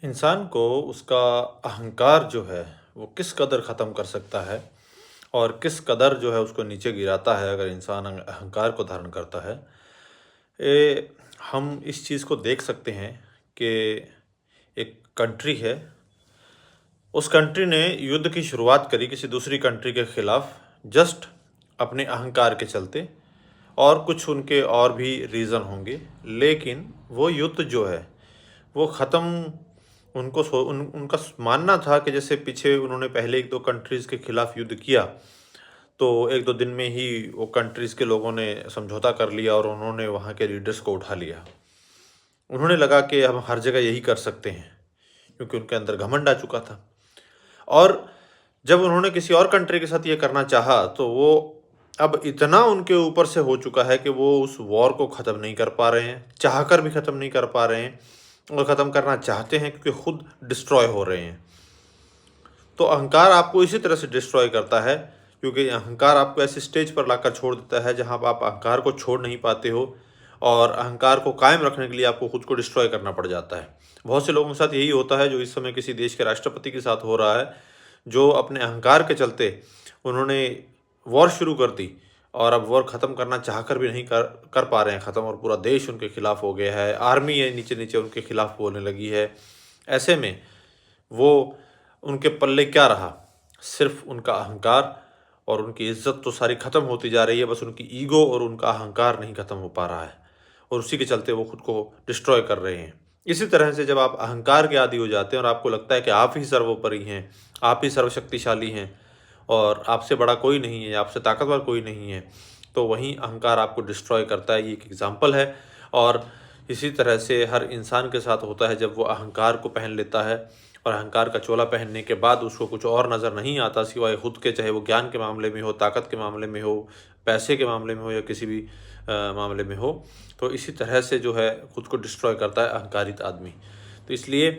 इंसान को उसका अहंकार जो है वो किस कदर ख़त्म कर सकता है और किस कदर जो है उसको नीचे गिराता है अगर इंसान अहंकार को धारण करता है। हम इस चीज़ को देख सकते हैं कि एक कंट्री है, उस कंट्री ने युद्ध की शुरुआत करी किसी दूसरी कंट्री के ख़िलाफ़ जस्ट अपने अहंकार के चलते, और कुछ उनके और भी रीज़न होंगे, लेकिन वो युद्ध जो है वो ख़त्म उनका मानना था कि जैसे पीछे उन्होंने पहले 1-2 कंट्रीज़ के ख़िलाफ़ युद्ध किया, तो 1-2 दिन में ही वो कंट्रीज़ के लोगों ने समझौता कर लिया और उन्होंने वहाँ के लीडर्स को उठा लिया। उन्होंने लगा कि हम हर जगह यही कर सकते हैं, क्योंकि उनके अंदर घमंड आ चुका था। और जब उन्होंने किसी और कंट्री के साथ ये करना चाहा, तो वो अब इतना उनके ऊपर से हो चुका है कि वो उस वॉर को ख़त्म नहीं कर पा रहे हैं, चाहकर भी ख़त्म नहीं कर पा रहे हैं, और ख़त्म करना चाहते हैं क्योंकि खुद डिस्ट्रॉय हो रहे हैं। तो अहंकार आपको इसी तरह से डिस्ट्रॉय करता है, क्योंकि अहंकार आपको ऐसे स्टेज पर लाकर छोड़ देता है जहाँ आप अहंकार को छोड़ नहीं पाते हो, और अहंकार को कायम रखने के लिए आपको खुद को डिस्ट्रॉय करना पड़ जाता है। बहुत से लोगों के साथ यही होता है जो इस समय किसी देश के राष्ट्रपति के साथ हो रहा है, जो अपने अहंकार के चलते उन्होंने वॉर शुरू कर दी और अब वॉर ख़त्म करना चाहकर भी नहीं कर पा रहे हैं ख़त्म, और पूरा देश उनके खिलाफ़ हो गया है, आर्मी है नीचे नीचे उनके खिलाफ़ बोलने लगी है। ऐसे में वो उनके पल्ले क्या रहा? सिर्फ उनका अहंकार, और उनकी इज़्ज़त तो सारी ख़त्म होती जा रही है, बस उनकी ईगो और उनका अहंकार नहीं ख़त्म हो पा रहा है, और उसी के चलते वो खुद को डिस्ट्रॉय कर रहे हैं। इसी तरह से जब आप अहंकार के आदी हो जाते हैं और आपको लगता है कि आप ही सर्वोपरि हैं, आप ही सर्वशक्तिशाली हैं और आपसे बड़ा कोई नहीं है, आपसे ताकतवर कोई नहीं है, तो वहीं अहंकार आपको डिस्ट्रॉय करता है। ये एक एग्ज़ाम्पल है, और इसी तरह से हर इंसान के साथ होता है जब वो अहंकार को पहन लेता है, और अहंकार का चोला पहनने के बाद उसको कुछ और नज़र नहीं आता सिवाय खुद के, चाहे वो ज्ञान के मामले में हो, ताकत के मामले में हो, पैसे के मामले में हो, या किसी भी मामले में हो। तो इसी तरह से जो है खुद को डिस्ट्रॉय करता है अहंकारित आदमी। तो इसलिए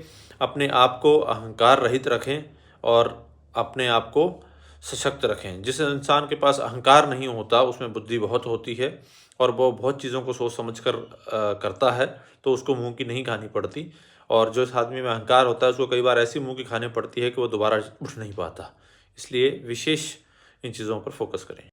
अपने आप को अहंकार रहित रखें और अपने आप को सशक्त रखें। जिस इंसान के पास अहंकार नहीं होता उसमें बुद्धि बहुत होती है, और वो बहुत चीज़ों को सोच समझ कर करता है, तो उसको मुँह की नहीं खानी पड़ती। और जो इस आदमी में अहंकार होता है उसको कई बार ऐसी मुँह की खानी पड़ती है कि वो दोबारा उठ नहीं पाता। इसलिए विशेष इन चीज़ों पर फोकस करें।